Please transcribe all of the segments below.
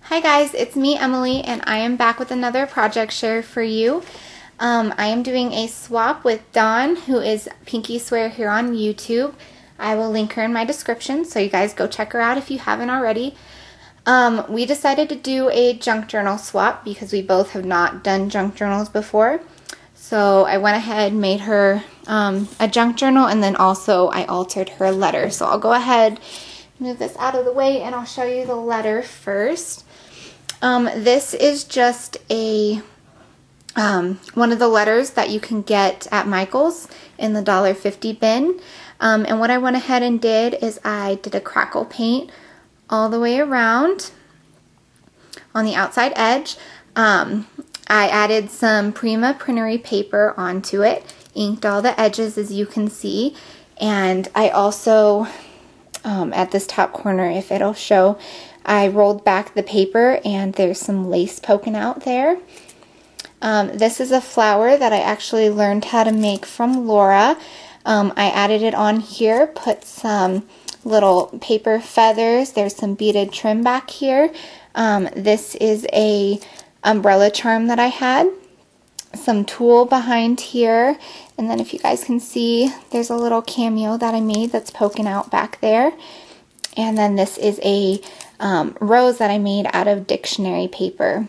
Hi guys, it's me, Emily, and I am back with another project share for you. I am doing a swap with Dawn, who is Pinky Swear here on YouTube. I will link her in my description, so you guys go check her out if you haven't already. We decided to do a junk journal swap because we both have not done junk journals before. So I went ahead and made her a junk journal, and then also I altered her letter. So I'll go ahead, move this out of the way, and I'll show you the letter first. This is just a one of the letters that you can get at Michael's in the $1.50 bin. And what I went ahead and did is I did a crackle paint all the way around on the outside edge. I added some Prima Printery paper onto it, inked all the edges as you can see, and I also, at this top corner, if it'll show, I rolled back the paper and there's some lace poking out there. This is a flower that I actually learned how to make from Laura. I added it on here, put some little paper feathers. There's some beaded trim back here. This is a umbrella charm that I had. Some tulle behind here. And then if you guys can see, there's a little cameo that I made that's poking out back there. And then this is a rose that I made out of dictionary paper.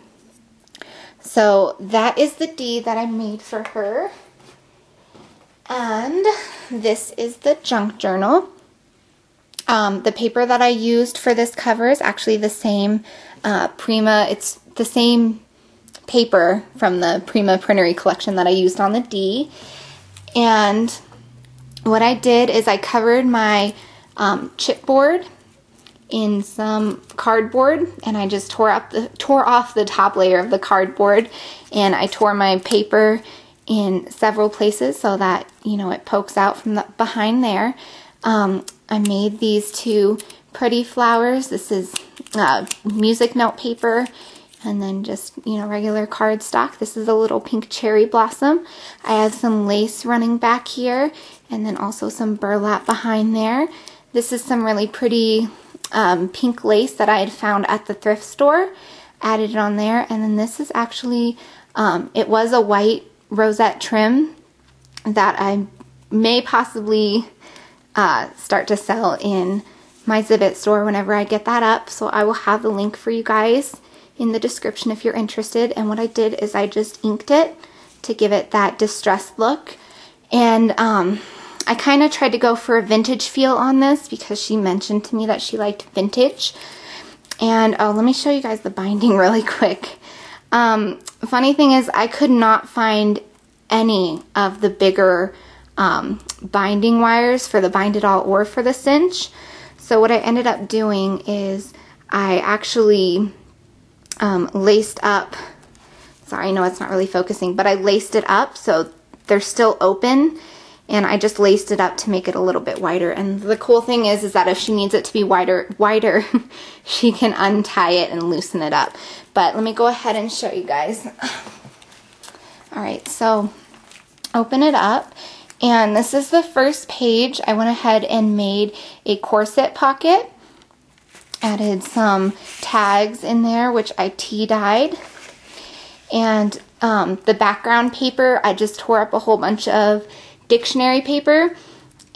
So that is the D that I made for her. And this is the junk journal. The paper that I used for this cover is actually the same Prima. It's the same paper from the Prima Printery collection that I used on the D. And what I did is I covered my chipboard in some cardboard, and I just tore off the top layer of the cardboard, and I tore my paper in several places so that, you know, it pokes out from the behind there. I made these two pretty flowers. This is music note paper, and then just, you know, regular cardstock. This is a little pink cherry blossom. I have some lace running back here, and then also some burlap behind there. This is some really pretty pink lace that I had found at the thrift store. Added it on there, and then this is actually, it was a white rosette trim that I may possibly start to sell in my Zibbet store whenever I get that up. So I will have the link for you guys in the description if you're interested. And what I did is I just inked it to give it that distressed look. And I kind of tried to go for a vintage feel on this because she mentioned to me that she liked vintage. And oh, let me show you guys the binding really quick. Funny thing is, I could not find any of the bigger binding wires for the Bind It All or for the cinch. So what I ended up doing is I actually laced up, sorry, I know it's not really focusing, but I laced it up so they're still open. And I just laced it up to make it a little bit wider. And the cool thing is that if she needs it to be wider, she can untie it and loosen it up. But let me go ahead and show you guys. Alright, so open it up. And this is the first page. I went ahead and made a corset pocket. Added some tags in there, which I tea-dyed. And the background paper, I just tore up a whole bunch of dictionary paper,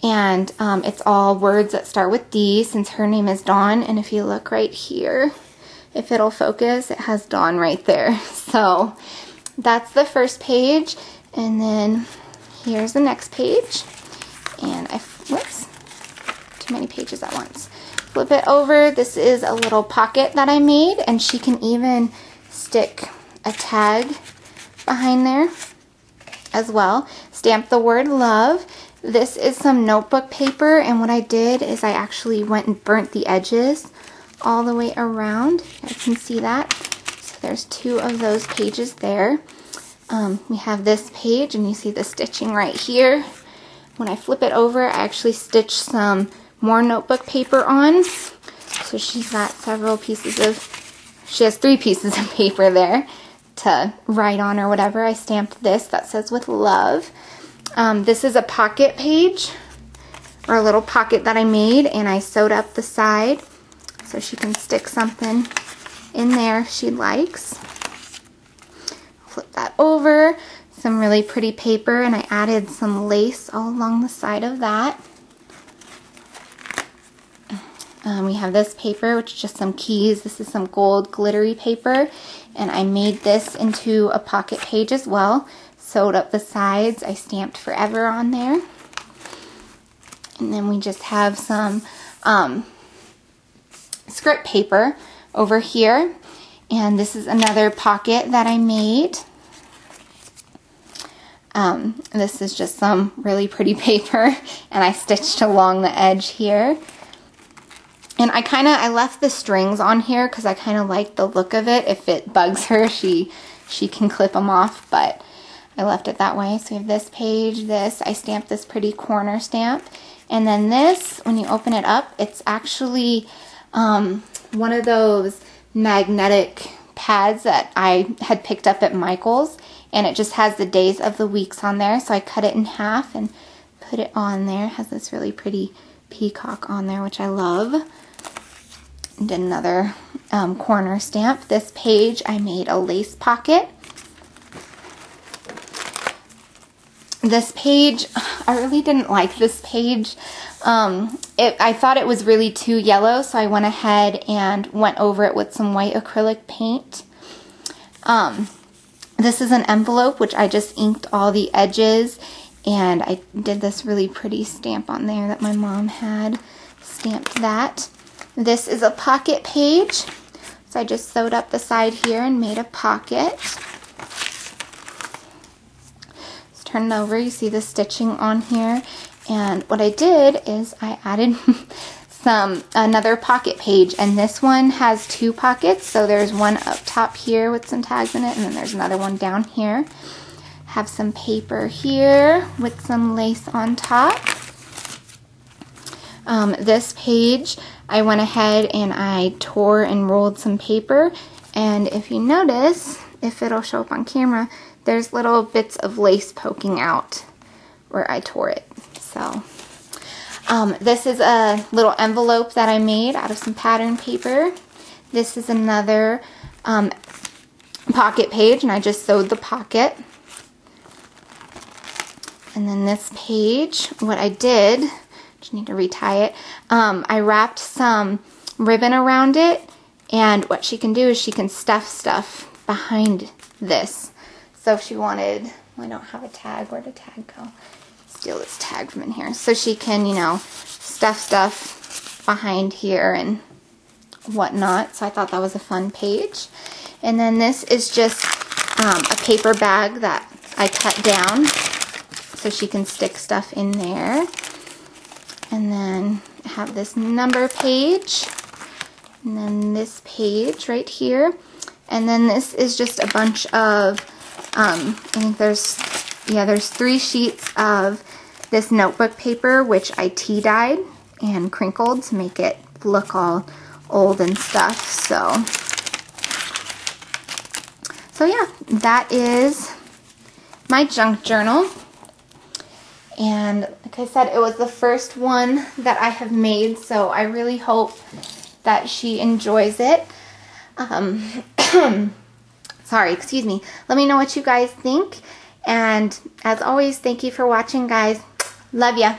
and it's all words that start with D since her name is Dawn. And if you look right here, if it'll focus, it has Dawn right there. So that's the first page, and then here's the next page. And whoops, too many pages at once. Flip it over. This is a little pocket that I made, and she can even stick a tag behind there as well. Stamp the word love. This is some notebook paper, and what I did is I actually went and burnt the edges all the way around. You guys can see that. So there's two of those pages there. We have this page, and you see the stitching right here. When I flip it over, I actually stitched some more notebook paper on. So she's got several pieces of, she has 3 pieces of paper there to write on or whatever. I stamped this that says with love. This is a pocket page, or a little pocket that I made, and I sewed up the side so she can stick something in there if she likes. Flip that over. Some really pretty paper, and I added some lace all along the side of that. We have this paper, which is just some keys. This is some gold glittery paper, and I made this into a pocket page as well. Sewed up the sides. I stamped forever on there. And then we just have some script paper over here. And this is another pocket that I made. This is just some really pretty paper, and I stitched along the edge here. And I left the strings on here because I kind of like the look of it. If it bugs her, she can clip them off, but I left it that way. So we have this page, I stamped this pretty corner stamp. And then this, when you open it up, it's actually one of those magnetic pads that I had picked up at Michael's, and it just has the days of the weeks on there. So I cut it in half and put it on there. It has this really pretty peacock on there, which I love. Did another corner stamp. This page I made a lace pocket. This page, I really didn't like this page. I thought it was really too yellow, so I went ahead and went over it with some white acrylic paint. This is an envelope, which I just inked all the edges, and I did this really pretty stamp on there that my mom had stamped that. This is a pocket page, so I just sewed up the side here and made a pocket. Let's turn it over. You see the stitching on here, and what I did is I added another pocket page, and this one has two pockets. So there's one up top here with some tags in it, and then there's another one down here. Have some paper here with some lace on top. This page, I went ahead and I tore and rolled some paper, and if you notice, if it'll show up on camera, there's little bits of lace poking out where I tore it. So this is a little envelope that I made out of some pattern paper. This is another pocket page, and I just sewed the pocket. And then this page, what I did, just need to retie it, I wrapped some ribbon around it, and what she can do is she can stuff stuff behind this. So if she wanted, well, I don't have a tag, where'd the tag go? Steal this tag from in here. So she can, you know, stuff stuff behind here and whatnot. So I thought that was a fun page. And then this is just a paper bag that I cut down so she can stick stuff in there. And then I have this number page, and then this page right here. And then this is just a bunch of, I think there's 3 sheets of this notebook paper, which I tea dyed and crinkled to make it look all old and stuff. So yeah, that is my junk journal. And like I said, it was the first one that I have made, so I really hope that she enjoys it. Sorry, excuse me. Let me know what you guys think. And as always, thank you for watching, guys. Love ya.